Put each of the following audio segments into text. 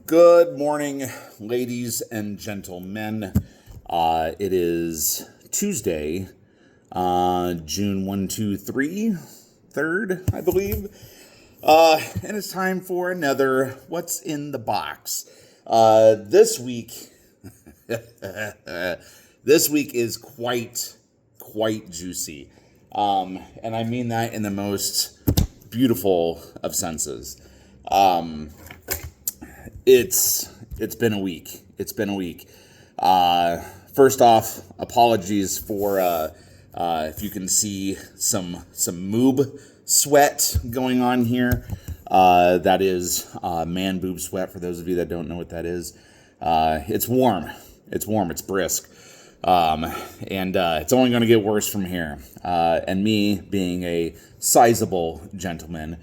Good morning, ladies and gentlemen. It is Tuesday, June 3rd, I believe. And it's time for another What's in the Box. This week is quite juicy. And I mean that in the most beautiful of senses. It's been a week. First off, apologies for if you can see some moob sweat going on here. That is man boob sweat. For those of you that don't know what that is, it's warm. It's brisk, and it's only going to get worse from here. And me being a sizable gentleman,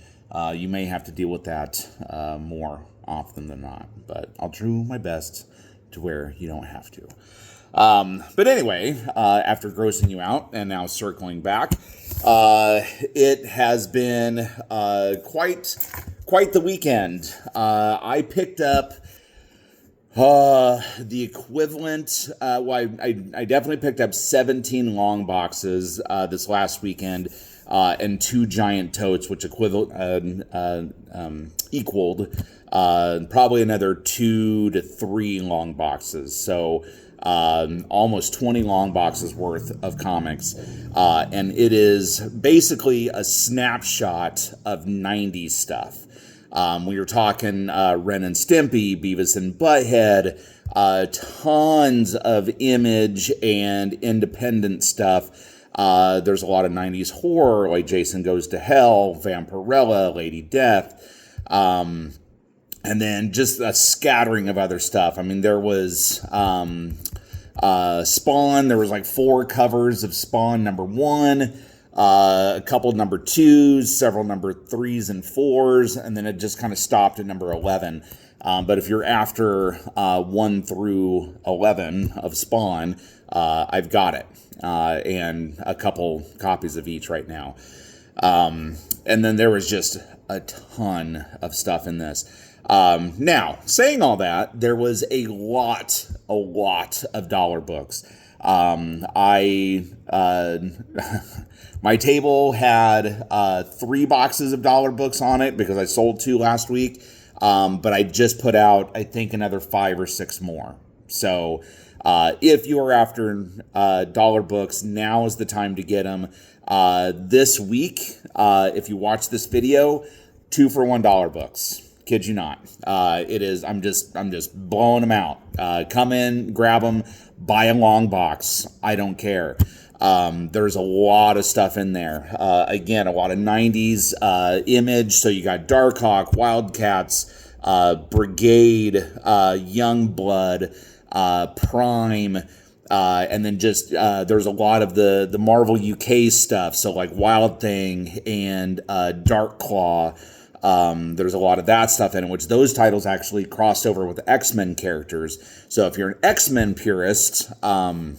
you may have to deal with that more often than not, but I'll do my best to where you don't have to. But anyway, after grossing you out and now circling back, it has been quite the weekend. I picked up the equivalent. I definitely picked up 17 long boxes this last weekend. And 2 giant totes, which equaled probably another 2 to 3 long boxes. So almost 20 long boxes worth of comics. And it is basically a snapshot of 90s stuff. We were talking Ren and Stimpy, Beavis and Butthead, tons of Image and independent stuff. There's a lot of 90s horror, like Jason Goes to Hell, Vampirella, Lady Death, and then just a scattering of other stuff. I mean, there was Spawn. There was like 4 covers of Spawn #1, a couple number 2s, several number 3s and 4s, and then it just kind of stopped at number 11. But if you're after 1 through 11 of Spawn, I've got it. And a couple copies of each right now. And then there was just a ton of stuff in this. Now, saying all that, there was a lot of dollar books. My table had 3 boxes of dollar books on it because I sold 2 last week. But I just put out, I think, another 5 or 6 more. So if you are after dollar books, now is the time to get them. This week, if you watch this video, 2 for $1 books. Kid you not. It is. I'm just blowing them out. Come in, grab them, buy a long box. I don't care. There's a lot of stuff in there. Again, a lot of 90s Image. So you got Darkhawk, Wildcats, Brigade, Youngblood, Prime, and then just there's a lot of the Marvel UK stuff. So like Wild Thing and Dark Claw. There's a lot of that stuff in it, which those titles actually crossed over with X-Men characters. So if you're an X-Men purist, and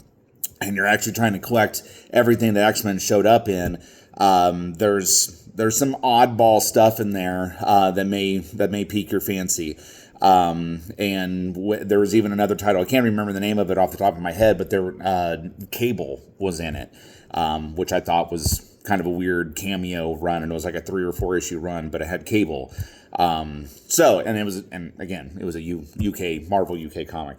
you're actually trying to collect everything that X-Men showed up in, there's some oddball stuff in there that may pique your fancy. There was even another title. I can't remember the name of it off the top of my head, but Cable was in it, which I thought was kind of a weird cameo run, and it was like a 3 or 4 issue run, but it had Cable. It was a UK Marvel UK comic.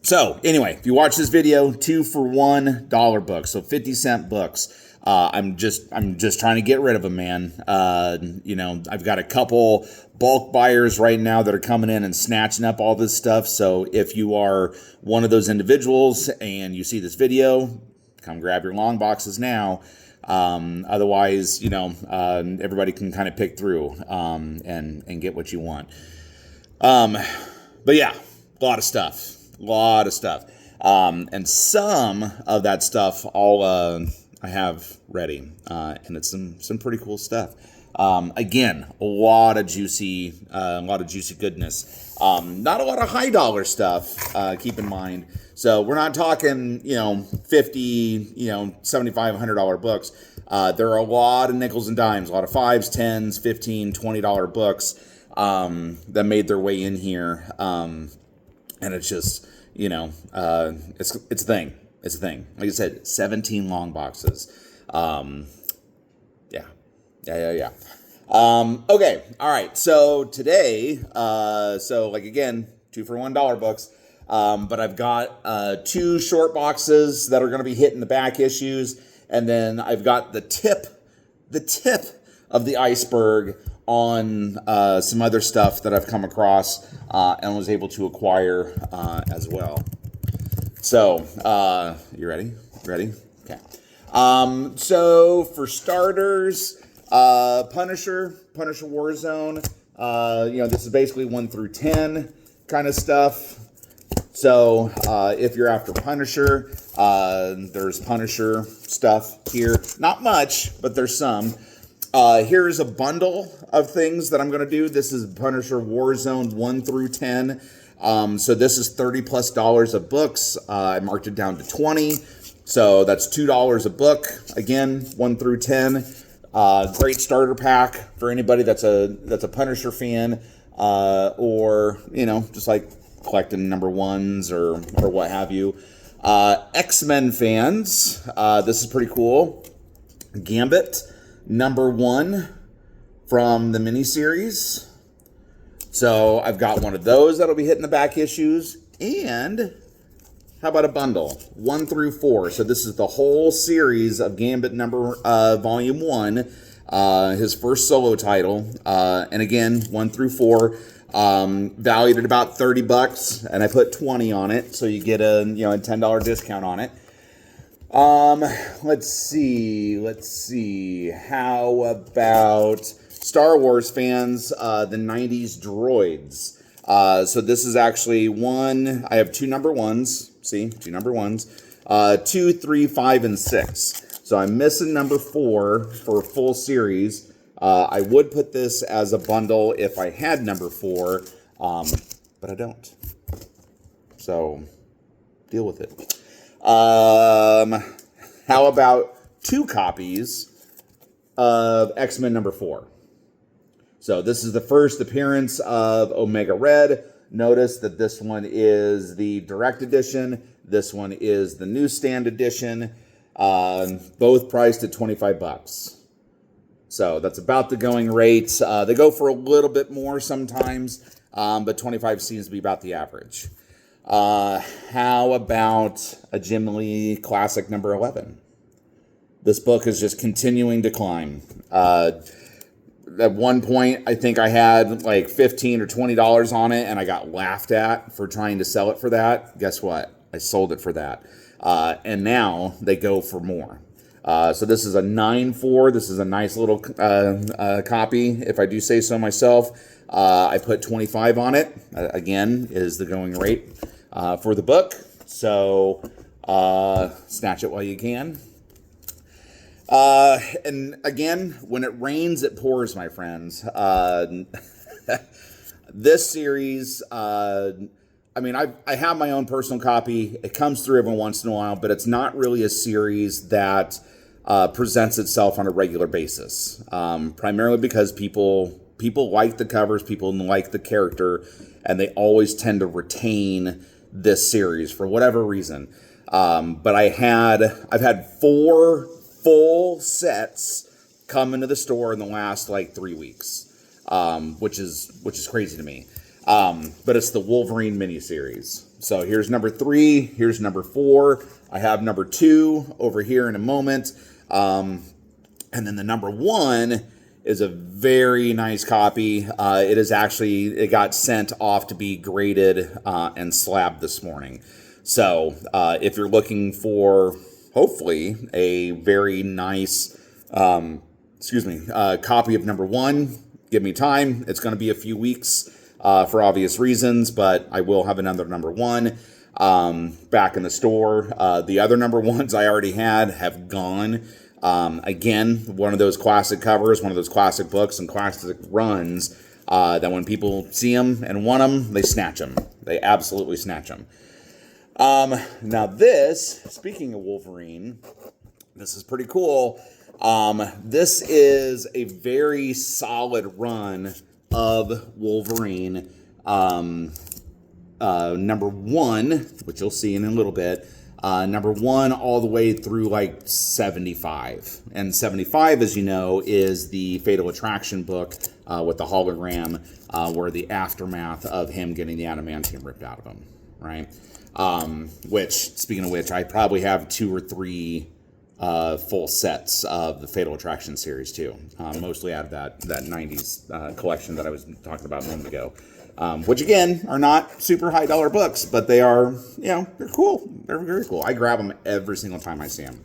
So anyway, if you watch this video, 2 for $1 books, so 50-cent books. I'm just trying to get rid of them, man. I've got a couple bulk buyers right now that are coming in and snatching up all this stuff. So if you are one of those individuals and you see this video, come grab your long boxes now. Otherwise, everybody can kind of pick through and get what you want. But yeah, a lot of stuff. And some of that stuff I have ready, and it's some pretty cool stuff. Again, a lot of juicy goodness. Not a lot of high dollar stuff, keep in mind. So we're not talking, $50, $75, $100 books. There are a lot of nickels and dimes, a lot of 5s, 10s, $15, $20 books. that made their way in here. And it's just, it's a thing. It's a thing. Like I said, 17 long boxes. Yeah. Okay. All right. So today, again, 2 for $1 books. But I've got 2 short boxes that are going to be hitting the back issues. And then I've got the tip of the iceberg on some other stuff that I've come across and was able to acquire as well. So, you ready? Ready? Okay. So for starters, Punisher Warzone. This is basically 1 through 10 kind of stuff. So if you're after Punisher, there's Punisher stuff here. Not much, but there's some. Here's a bundle of things that I'm going to do. This is Punisher Warzone 1 through 10. So this is $30+ of books. I marked it down to 20. So that's $2 a book. Again, 1 through 10. Great starter pack for anybody that's a Punisher fan, or just like collecting number ones or what have you. X-Men fans. This is pretty cool. Gambit number 1 from the miniseries. So I've got one of those that'll be hitting the back issues. And how about a bundle? 1 through 4. So this is the whole series of Gambit volume 1, his first solo title. And again, 1 through 4, valued at about $30, and I put 20 on it, so you get a $10 discount on it. Let's see. How about Star Wars fans, the 90s droids? So this is actually one. I have 2 number 1s. See, 2 number 1s. 2, 3, 5, and 6. So I'm missing number 4 for a full series. I would put this as a bundle if I had number 4, but I don't. So deal with it. How about 2 copies of X-Men number 4? So this is the first appearance of Omega Red. Notice that this one is the direct edition. This one is the newsstand edition. Both priced at $25. So that's about the going rate. They go for a little bit more sometimes, but 25 seems to be about the average. How about a Jim Lee classic number 11? This book is just continuing to climb. At one point, I think I had like $15 or $20 on it, and I got laughed at for trying to sell it for that. Guess what? I sold it for that. And now they go for more. So this is a 9.4. This is a nice little copy, if I do say so myself. I put 25 on it. Again, is the going rate for the book. So snatch it while you can. And again, when it rains, it pours, my friends. This series, I have my own personal copy. It comes through every once in a while, but it's not really a series that presents itself on a regular basis. Primarily because people like the covers, people like the character, and they always tend to retain this series for whatever reason. But I've had 4 full sets come into the store in the last 3 weeks, which is crazy to me. But it's the Wolverine miniseries. So here's number 3, here's number 4. I have number 2 over here in a moment. And then the number 1 is a very nice copy. It got sent off to be graded and slabbed this morning. So if you're looking for hopefully a very nice copy of number 1, give me time. It's going to be a few weeks for obvious reasons, but I will have another number 1 back in the store. The other number 1s I already had have gone. Again, one of those classic covers, one of those classic books and classic runs that when people see them and want them, they snatch them. They absolutely snatch them. Now this, speaking of Wolverine, this is pretty cool. This is a very solid run of Wolverine, number 1, which you'll see in a little bit, number 1 all the way through like 75. And 75, as you know, is the Fatal Attraction book with the hologram, where the aftermath of him getting the adamantium ripped out of him, right? Which, speaking of which, I probably have 2 or 3 full sets of the Fatal Attraction series too, mostly out of that 90s collection that I was talking about a moment ago. Which again are not super high dollar books, but they are, they're cool. They're very cool. I grab them every single time I see them,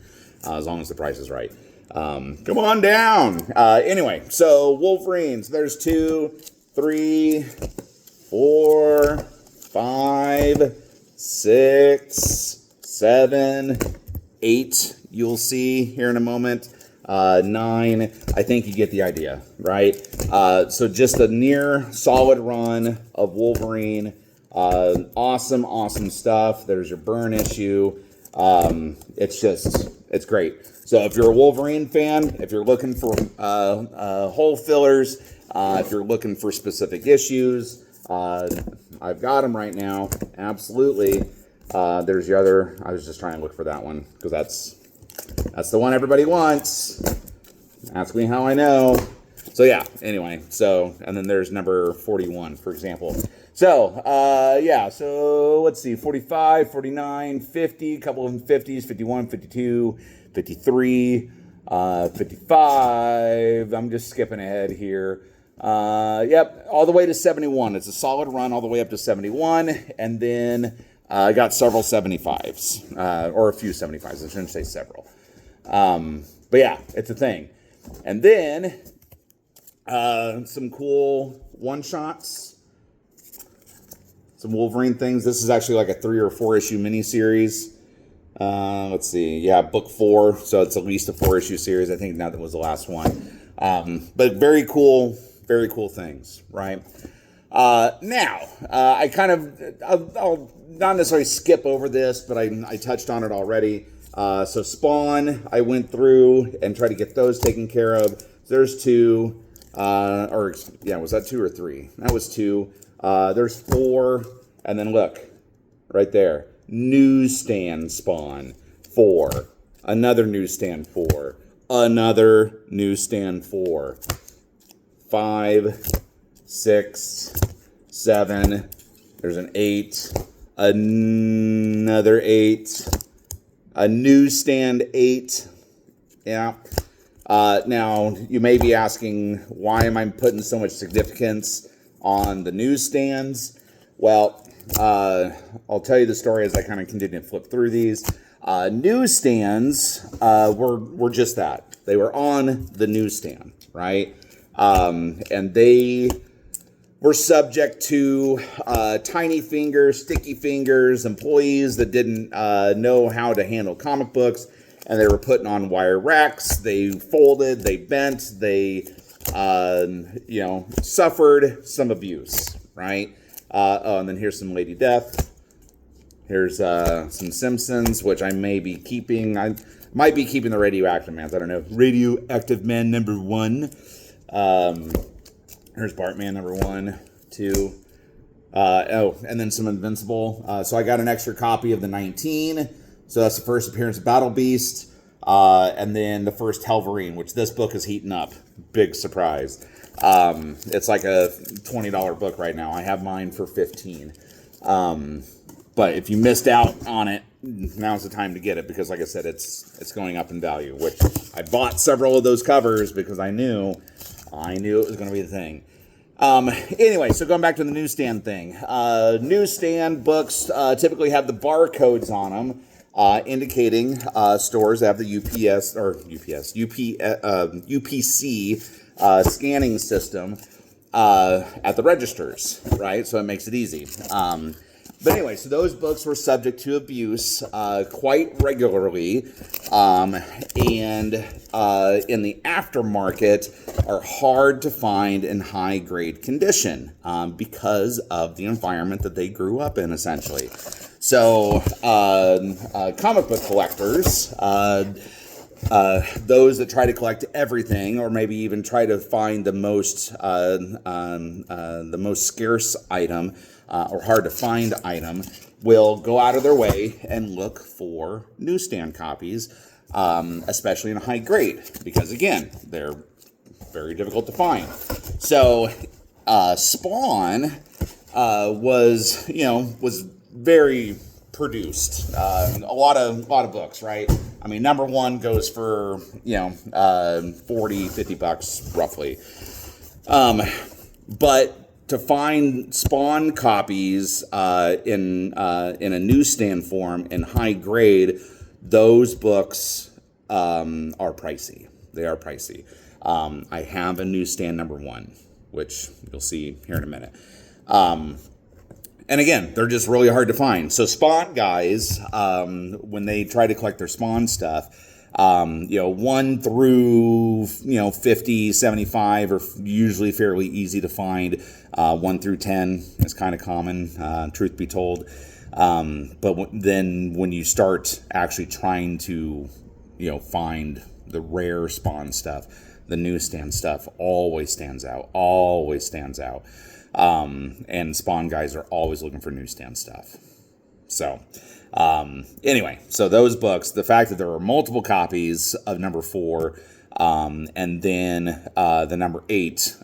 as long as the price is right. Come on down. Anyway, so Wolverines. There's 2, 3, 4, 5, 6, 7, 8. You'll see here in a moment. 9, I think you get the idea, right? So just a near solid run of Wolverine. Awesome stuff. There's your burn issue. It's great. So if you're a Wolverine fan, if you're looking for hole fillers, if you're looking for specific issues, I've got them right now. Absolutely. There's the other. I was just trying to look for that one because that's the one everybody wants. Ask me how I know. So yeah, anyway, and then there's number 41, for example. So, so let's see, 45, 49, 50, a couple of them 50s, 51, 52, 53, 55. I'm just skipping ahead here. Yep, all the way to 71. It's a solid run all the way up to 71, and then I got several 75s, or a few 75s. I shouldn't say several. But yeah, it's a thing. And then some cool one-shots, some Wolverine things. This is actually like a 3 or 4 issue miniseries. Let's see. Yeah, book 4, so it's at least a 4-issue series. I think now that was the last one. But very cool things, right? Now, I'll not necessarily skip over this, but I touched on it already. So Spawn, I went through and tried to get those taken care of. There's 2, was that 2 or 3? That was 2. There's 4, and then look, right there, newsstand Spawn, 4. Another newsstand 4. Another newsstand 4. 5, 6, 7. There's an 8. Another 8. A newsstand 8. Yeah. Now, you may be asking, why am I putting so much significance on the newsstands? Well, I'll tell you the story as I kind of continue to flip through these. Newsstands were just that. They were on the newsstand, right? And they were subject to tiny fingers, sticky fingers, employees that didn't know how to handle comic books, and they were putting on wire racks. They folded, they bent, they suffered some abuse, right? And then here's some Lady Death. Here's some Simpsons, which I may be keeping. I might be keeping the Radioactive Man. I don't know. Radioactive Man number 1. Here's Bartman number 1, 2. And then some Invincible. So I got an extra copy of the 19. So that's the first appearance of Battle Beast. And then the first Wolverine, which this book is heating up. Big surprise. It's like a $20 book right now. I have mine for $15. But if you missed out on it, now's the time to get it because, like I said, it's going up in value. Which I bought several of those covers because I knew it was going to be the thing. Anyway, so going back to the newsstand thing. Newsstand books typically have the barcodes on them, indicating stores that have the UPC scanning system at the registers, right? So it makes it easy. But anyway, so those books were subject to abuse quite regularly, and in the aftermarket are hard to find in high-grade condition because of the environment that they grew up in, essentially. So comic book collectors those that try to collect everything, or maybe even try to find the most scarce item or hard to find item, will go out of their way and look for newsstand copies, especially in a high grade, because again, they're very difficult to find. So Spawn was very produced. A lot of books, right? I mean, number one goes for 40, 50 bucks roughly. But to find Spawn copies in a newsstand form in high grade, those books are pricey. They are pricey. I have a newsstand number one, which you'll see here in a minute. And again, they're just really hard to find. So Spawn guys, when they try to collect their Spawn stuff, 1 through 50, 75 are usually fairly easy to find. 1 through 10 is kind of common, truth be told. But then when you start actually trying to find the rare Spawn stuff, the newsstand stuff always stands out. And Spawn guys are always looking for newsstand stuff. So anyway, so those books, the fact that there are multiple copies of number 4 and then the number 8,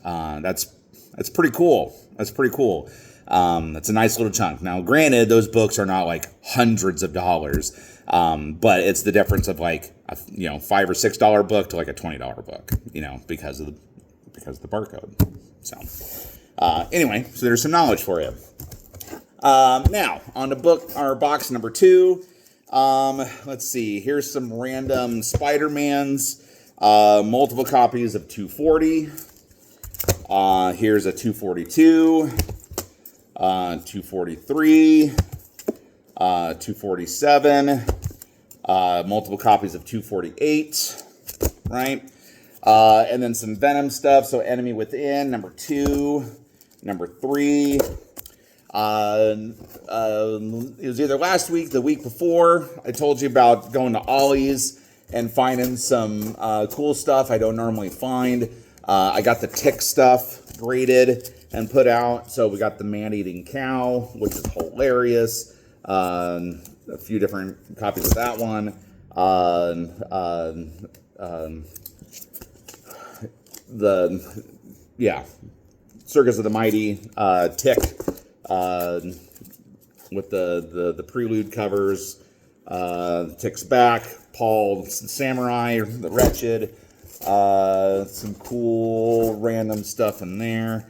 that's pretty cool. That's a nice little chunk. Now, granted, those books are not like hundreds of dollars, but it's the difference of like a $5 or $6 book to like a $20 book, because of the barcode. So anyway, so there's some knowledge for you. Now on to box number 2. Let's see. Here's some random Spider-Mans. Multiple copies of 240. Here's a 242. 243, 247, multiple copies of 248, right? And then some Venom stuff. So Enemy Within, number 2, number 3. It was either last week, the week before, I told you about going to Ollie's and finding some cool stuff I don't normally find. I got the Tick stuff graded and put out. So we got the Man-Eating Cow, which is hilarious. A few different copies of that one. Circus of the Mighty, Tick, with the Prelude covers. Tick's Back, Paul Samurai, the Wretched. Some cool random stuff in there.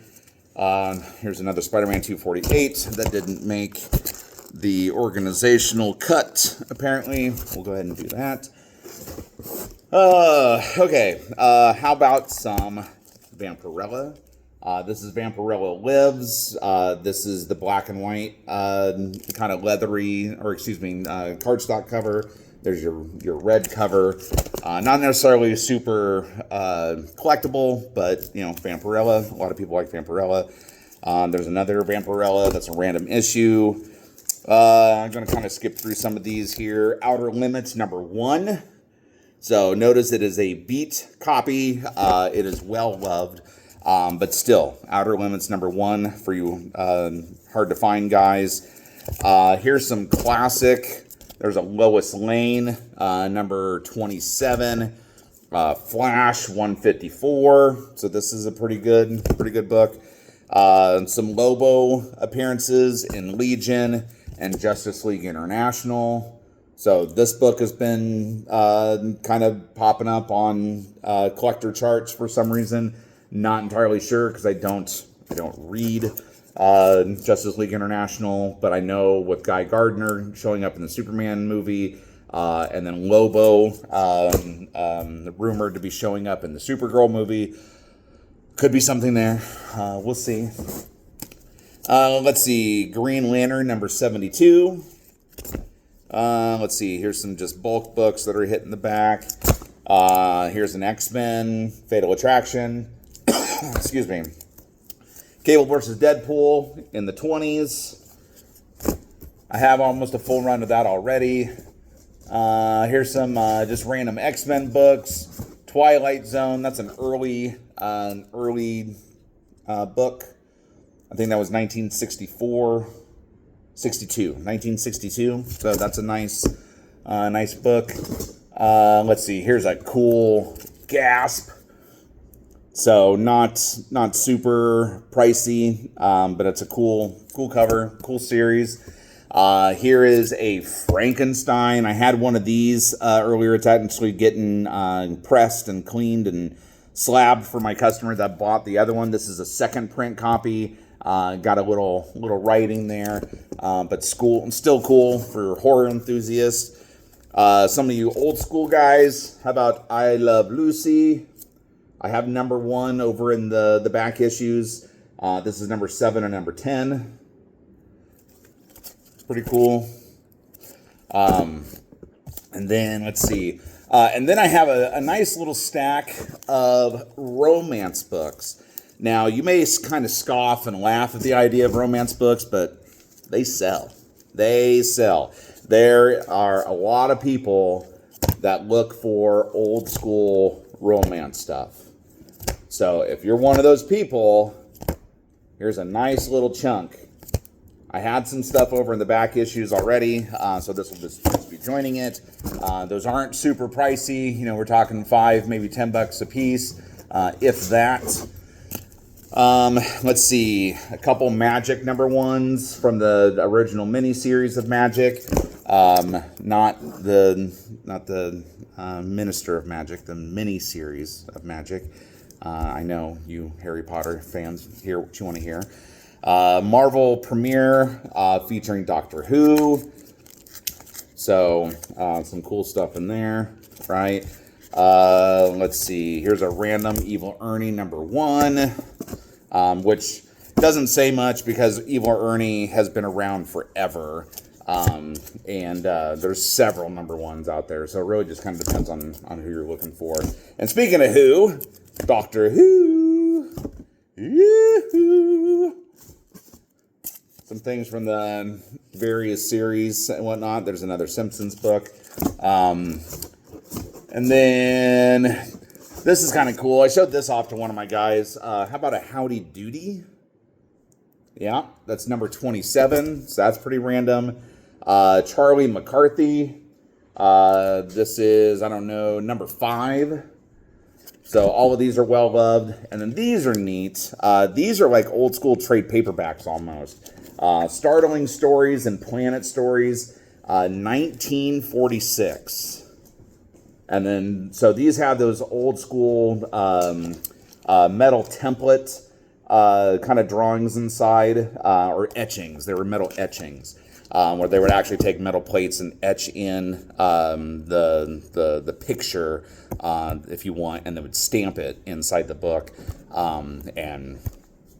Here's another Spider-Man 248 that didn't make the organizational cut, apparently. We'll go ahead and do that. Okay. How about some Vampirella? This is Vampirella Lives. This is the black and white, kind of leathery, cardstock cover. There's your red cover. Not necessarily super collectible, but, Vampirella. A lot of people like Vampirella. There's another Vampirella that's a random issue. I'm going to kind of skip through some of these here. Outer Limits, number 1. So notice it is a beat copy. It is well-loved. But still, Outer Limits, number 1 for you hard-to-find guys. Here's some classic. There's a Lois Lane, number 27, Flash 154. So this is a pretty good book. Some Lobo appearances in Legion and Justice League International. So this book has been kind of popping up on collector charts for some reason. Not entirely sure because I don't read Justice League International, but I know with Guy Gardner showing up in the Superman movie, and then Lobo, rumored to be showing up in the Supergirl movie. Could be something there. We'll see. Let's see. Green Lantern, number 72. Let's see. Here's some just bulk books that are hitting the back. Here's an X-Men, Fatal Attraction. Excuse me. Cable versus Deadpool in the 20s. I have almost a full run of that already. Here's some just random X-Men books. Twilight Zone. That's an early book. I think that was 1962. So that's a nice book. Let's see. Here's a cool Gasp. So not super pricey, but it's a cool cover, cool series. Here is a Frankenstein. I had one of these earlier. It's actually getting pressed and cleaned and slabbed for my customer that bought the other one. This is a second print copy. Got a little writing there, but still cool for horror enthusiasts. Some of you old school guys, how about I Love Lucy? I have number 1 over in the back issues. This is number 7 and number 10. Pretty cool. And then let's see. And then I have a nice little stack of romance books. Now, you may kind of scoff and laugh at the idea of romance books, but they sell. They sell. There are a lot of people that look for old school romance stuff. So if you're one of those people, here's a nice little chunk. I had some stuff over in the back issues already, so this will just be joining it. Those aren't super pricey. You know, we're talking $5, maybe $10 a piece, if that. Let's see, a couple Magic number 1s from the original mini-series of Magic. Not the Minister of Magic, the mini-series of Magic. I know you Harry Potter fans hear what you want to hear. Marvel premiere featuring Doctor Who. So some cool stuff in there, right? Let's see. Here's a random Evil Ernie number 1, which doesn't say much because Evil Ernie has been around forever. And there's several number 1s out there. So it really just kind of depends on who you're looking for. And speaking of who, Doctor Who. Yoo-hoo. Some things from the various series and whatnot. There's another Simpsons book. And then this is kind of cool. I showed this off to one of my guys. How about a Howdy Doody? Yeah, that's number 27. So that's pretty random. Charlie McCarthy. This is, I don't know, number 5. So all of these are well loved. And then these are neat. These are like old school trade paperbacks almost. Startling Stories and Planet Stories, 1946. And then, so these have those old school metal template kind of drawings inside, or etchings. They were metal etchings, where they would actually take metal plates and etch in the picture, if you want, and they would stamp it inside the book. And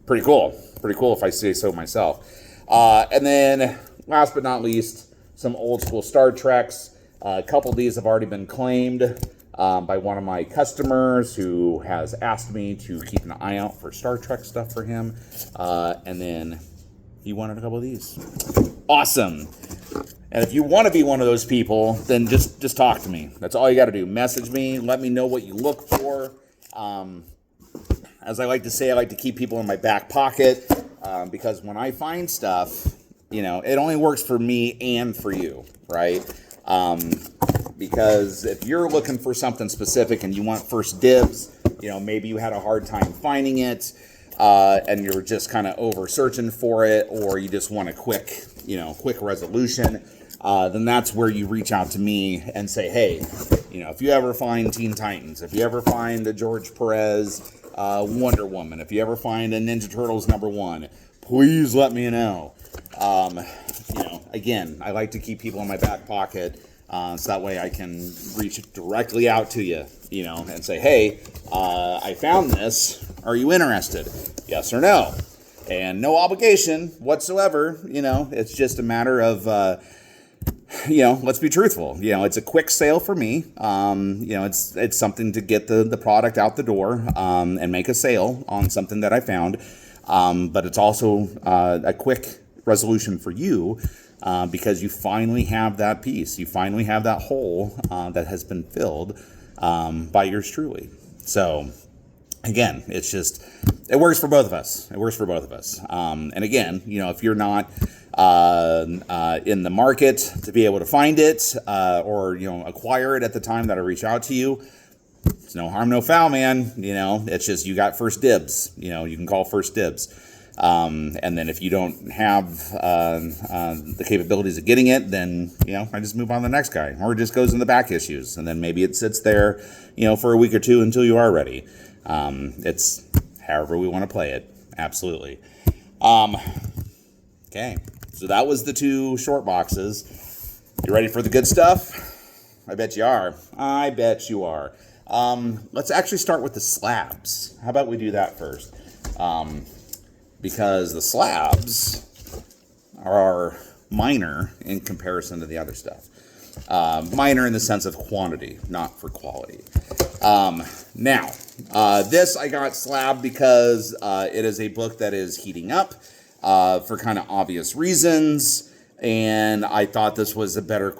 pretty cool if I say so myself. And then, last but not least, some old school Star Treks. A couple of these have already been claimed by one of my customers who has asked me to keep an eye out for Star Trek stuff for him. And then he wanted a couple of these. Awesome. And if you want to be one of those people, then just talk to me. That's all you got to do. Message me. Let me know what you look for. As I like to say, I like to keep people in my back pocket. Because when I find stuff, you know, it only works for me and for you, right? Because if you're looking for something specific and you want first dibs, you know, maybe you had a hard time finding it, and you're just kind of over searching for it, or you just want a quick resolution, then that's where you reach out to me and say, hey, you know, if you ever find Teen Titans, if you ever find a George Perez Wonder Woman, if you ever find a Ninja Turtles number 1, please let me know. You know, again, I like to keep people in my back pocket, so that way I can reach directly out to you, you know, and say, hey, I found this. Are you interested? Yes or no? And no obligation whatsoever. You know, it's just a matter of, you know, let's be truthful. You know, it's a quick sale for me. You know, it's something to get the product out the door, and make a sale on something that I found. But it's also a quick resolution for you, because you finally have that piece. You finally have that hole that has been filled by yours truly. So again, it works for both of us. It works for both of us. And again, if you're not in the market to be able to find it, or, acquire it at the time that I reach out to you, it's no harm, no foul, man. It's just, you got first dibs. You can call first dibs. And then if you don't have the capabilities of getting it, then, I just move on to the next guy, or it just goes in the back issues. And then maybe it sits there, for a week or two until you are ready. It's however we want to play it. Absolutely. Okay. So that was the 2 short boxes. You ready for the good stuff? I bet you are. I bet you are. Let's actually start with the slabs. How about we do that first? Because the slabs are minor in comparison to the other stuff. Minor in the sense of quantity, not for quality. Now, this I got slab because it is a book that is heating up for kind of obvious reasons. And I thought this was a better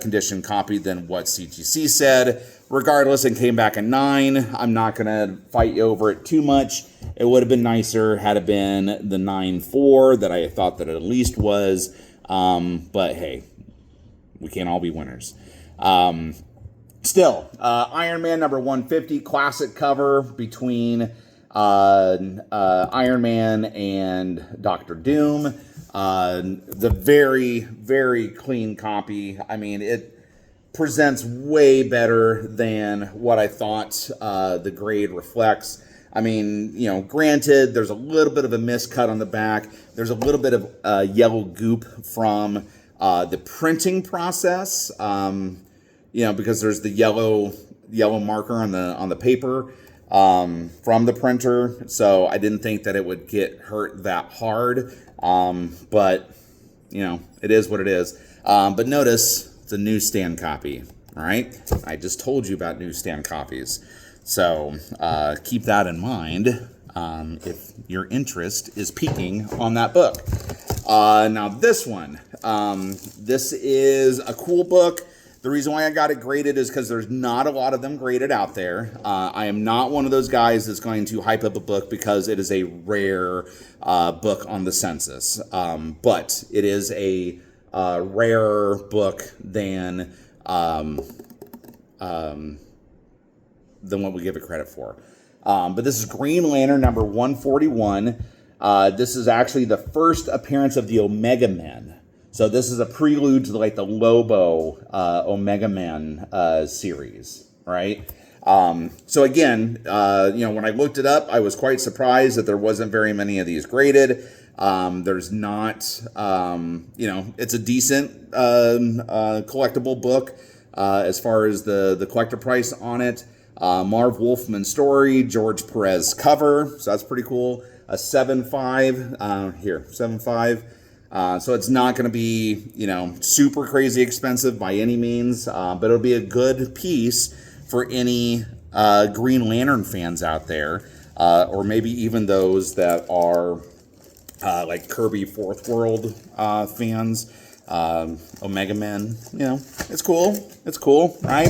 condition copy than what CGC said. Regardless, it came back a 9. I'm not going to fight you over it too much. It would have been nicer had it been the 9.4 that I thought that it at least was. But hey, we can't all be winners. Still, Iron Man number 150, classic cover between Iron Man and Dr. Doom. The very, very clean copy. I mean, it presents way better than what I thought the grade reflects. I mean, granted, there's a little bit of a miscut on the back. There's a little bit of yellow goop from the printing process, because there's the yellow marker on the paper from the printer. So I didn't think that it would get hurt that hard. But it is what it is. But notice it's a newsstand copy. All right. I just told you about newsstand copies. So, keep that in mind, if your interest is peaking on that book. Now this one, this is a cool book. The reason why I got it graded is because there's not a lot of them graded out there. I am not one of those guys that's going to hype up a book because it is a rare book on the census. But it is a rarer book than what we give it credit for. But this is Green Lantern number 141. This is actually the first appearance of the Omega Men. So this is a prelude to the Lobo Omega Man series, right? So again, when I looked it up, I was quite surprised that there wasn't very many of these graded. There's not, it's a decent collectible book as far as the collector price on it. Marv Wolfman story, George Perez cover, so that's pretty cool. A 7.5, 7.5. So it's not going to be, super crazy expensive by any means, but it'll be a good piece for any Green Lantern fans out there, or maybe even those that are like Kirby Fourth World fans, Omega Men. It's cool. It's cool, right?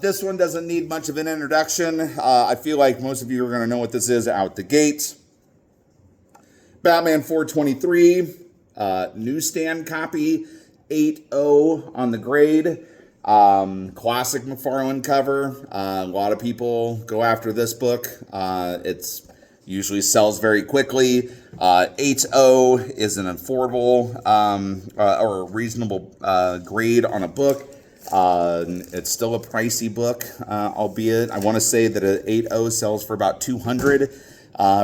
This one doesn't need much of an introduction. I feel like most of you are going to know what this is out the gate. Batman 423, newsstand copy, 8.0 on the grade. Classic McFarlane cover. A lot of people go after this book. It's usually sells very quickly. 8.0 is an affordable or a reasonable grade on a book. It's still a pricey book, albeit I want to say that an 8.0 sells for about $200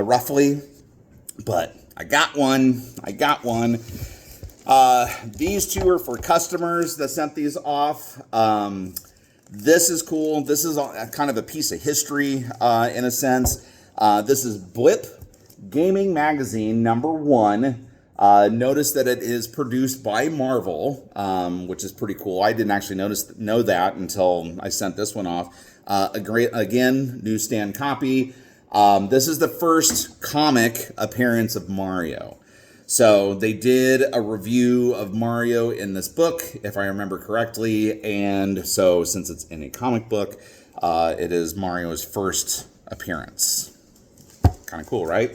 roughly, but I got one. These two are for customers that sent these off. This is cool. This is kind of a piece of history in a sense. This is Blip Gaming Magazine #1. Notice that it is produced by Marvel, which is pretty cool. I didn't actually know that until I sent this one off. Again, newsstand copy. This is the first comic appearance of Mario. So they did a review of Mario in this book, if I remember correctly. And so since it's in a comic book, it is Mario's first appearance. Kind of cool, right?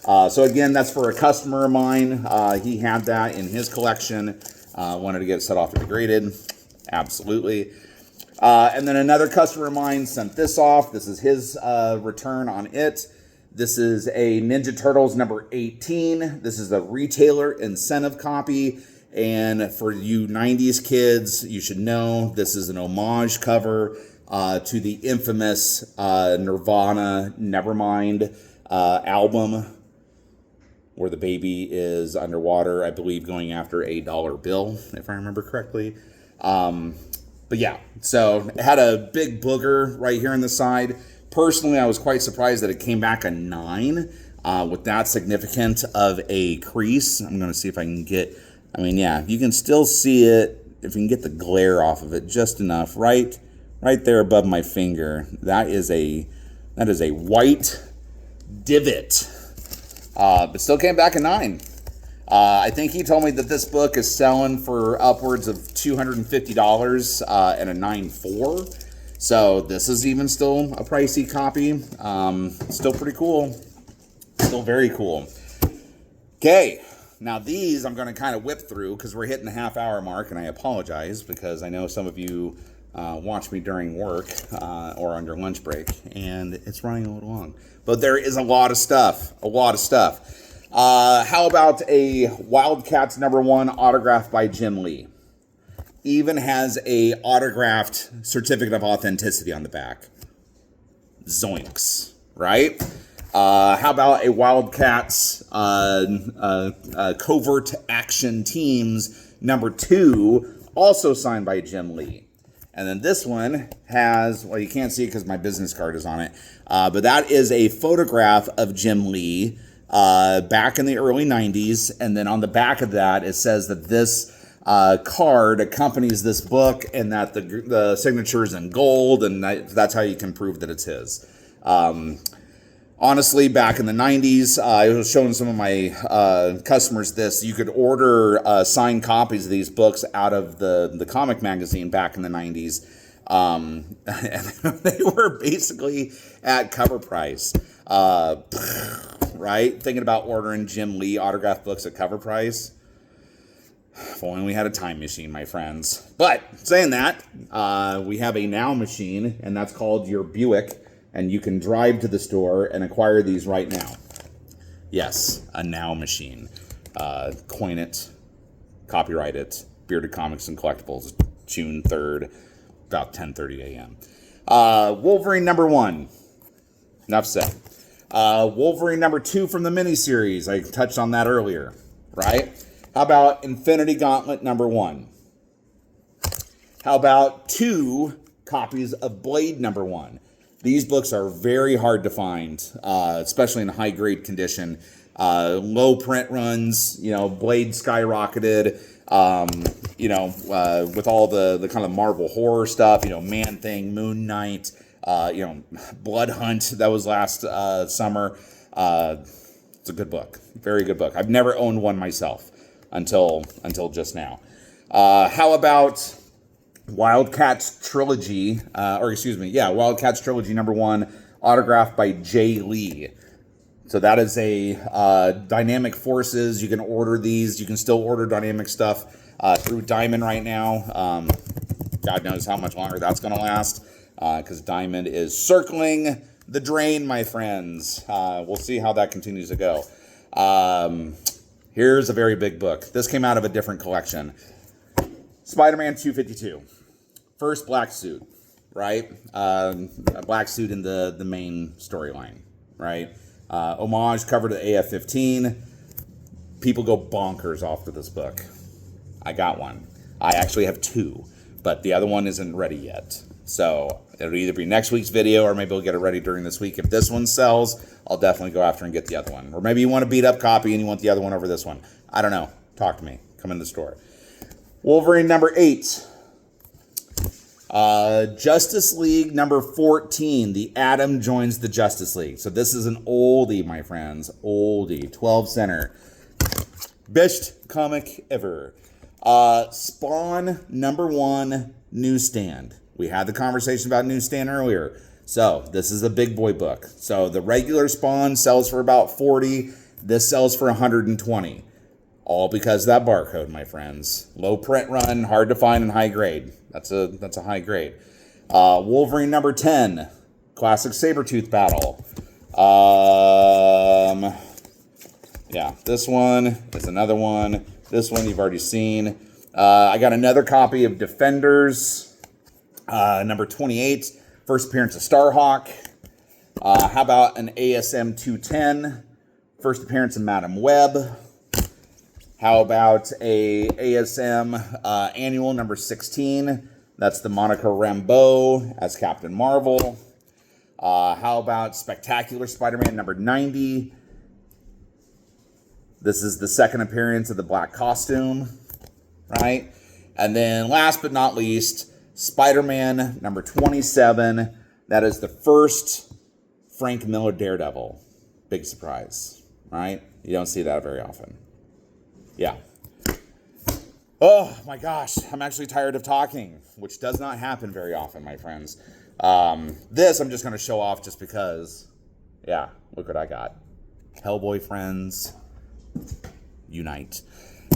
So again, that's for a customer of mine. He had that in his collection. Wanted to get it set off to be graded. Absolutely. And then another customer of mine sent this off. This is his return on it. This is a Ninja Turtles number 18. This is a retailer incentive copy. And for you 90s kids, you should know this is an homage cover to the infamous Nirvana Nevermind album, where the baby is underwater, I believe, going after a dollar bill, if I remember correctly. But yeah, so it had a big booger right here on the side. Personally, I was quite surprised that it came back a 9 with that significant of a crease. I'm going to see if I can get, I mean, yeah, you can still see it if you can get the glare off of it just enough. Right there above my finger. That is a white divot, but still came back a 9. I think he told me that this book is selling for upwards of $250 and a 9.4. So this is even still a pricey copy. Still pretty cool. Still very cool. Okay, now these I'm going to kind of whip through because we're hitting the half-hour mark, and I apologize because I know some of you watch me during work or on your lunch break, and it's running a little long. But there is a lot of stuff. How about a Wildcats #1 autographed by Jim Lee? Even has a autographed certificate of authenticity on the back. Zoinks, right? How about a Wildcats Covert Action Teams #2, also signed by Jim Lee. And then this one has, well, you can't see it because my business card is on it, but that is a photograph of Jim Lee back in the early 90s. And then on the back of that, it says that this card accompanies this book, and that the signature is in gold, and that's how you can prove that it's his. Honestly, back in the 90s, I was showing some of my customers this. You could order signed copies of these books out of the comic magazine back in the 90s. And they were basically at cover price. Right? Thinking about ordering Jim Lee autographed books at cover price. If only we had a time machine, my friends. But saying that, we have a Now machine, and that's called your Buick, and you can drive to the store and acquire these right now. Yes, a Now machine. Coin it, copyright it. Bearded Comics and Collectibles, June 3rd, about 10:30 a.m. Wolverine #1. Enough said. Wolverine #2 from the miniseries. I touched on that earlier, right? How about Infinity Gauntlet #1? How about 2 copies of Blade #1? These books are very hard to find, especially in high grade condition. Low print runs, Blade skyrocketed, with all the kind of Marvel horror stuff, Man-Thing, Moon Knight, Blood Hunt, that was last summer. It's a good book, very good book. I've never owned one myself until just now. How about Wildcats Trilogy, Wildcats Trilogy #1, autographed by Jay Lee. So that is a Dynamic Forces. You can order these. You can still order Dynamic stuff through Diamond right now. God knows how much longer that's going to last, because Diamond is circling the drain, my friends. We'll see how that continues to go. Here's a very big book. This came out of a different collection. Spider-Man 252. First black suit, right? A black suit in the main storyline, right? Homage cover to AF-15. People go bonkers off to this book. I got one. I actually have 2, but the other one isn't ready yet. So it'll either be next week's video, or maybe we'll get it ready during this week. If this one sells, I'll definitely go after and get the other one. Or maybe you want a beat-up copy and you want the other one over this one. I don't know. Talk to me. Come in the store. Wolverine #8. Justice League #14. The Atom joins the Justice League. So this is an oldie, my friends. Oldie. 12 center. Best comic ever. Spawn #1 newsstand. We had the conversation about newsstand earlier. So this is a big boy book. So the regular Spawn sells for about 40. This sells for 120. All because of that barcode, my friends. Low print run, hard to find, and high grade. That's a high grade. Wolverine #10, classic Sabretooth battle. Yeah, this one is another one. This one you've already seen. I got another copy of Defenders, #28, first appearance of Starhawk. How about an ASM 210, first appearance of Madam Web? How about a ASM annual #16? That's the Monica Rambeau as Captain Marvel. How about Spectacular Spider-Man #90? This is the second appearance of the black costume, right? And then last but not least, Spider-Man #27. That is the first Frank Miller Daredevil. Big surprise, right? You don't see that very often. Yeah. Oh my gosh, I'm actually tired of talking, which does not happen very often, my friends. This I'm just going to show off just because. Yeah, look what I got. Hellboy friends, unite.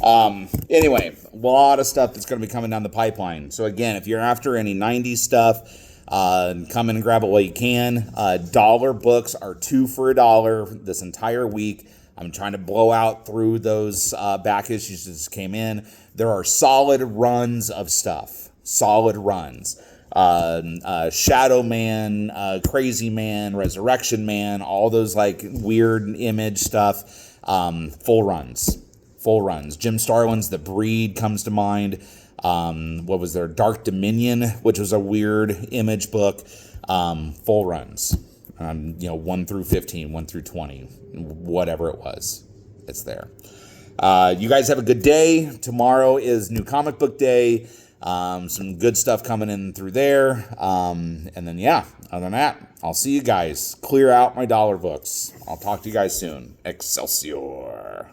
Anyway, a lot of stuff that's going to be coming down the pipeline. So again, if you're after any 90s stuff, come in and grab it while you can. Dollar books are 2 for $1 this entire week. I'm trying to blow out through those back issues that just came in. There are solid runs of stuff. Solid runs. Shadow Man, Crazy Man, Resurrection Man, all those like weird image stuff. Full runs. Full runs. Jim Starlin's The Breed comes to mind. What was there? Dark Dominion, which was a weird image book. Full runs. 1 through 15, 1 through 20, whatever it was. It's there. You guys have a good day. Tomorrow is New Comic Book Day. Some good stuff coming in through there. And then, yeah, other than that, I'll see you guys. Clear out my dollar books. I'll talk to you guys soon. Excelsior.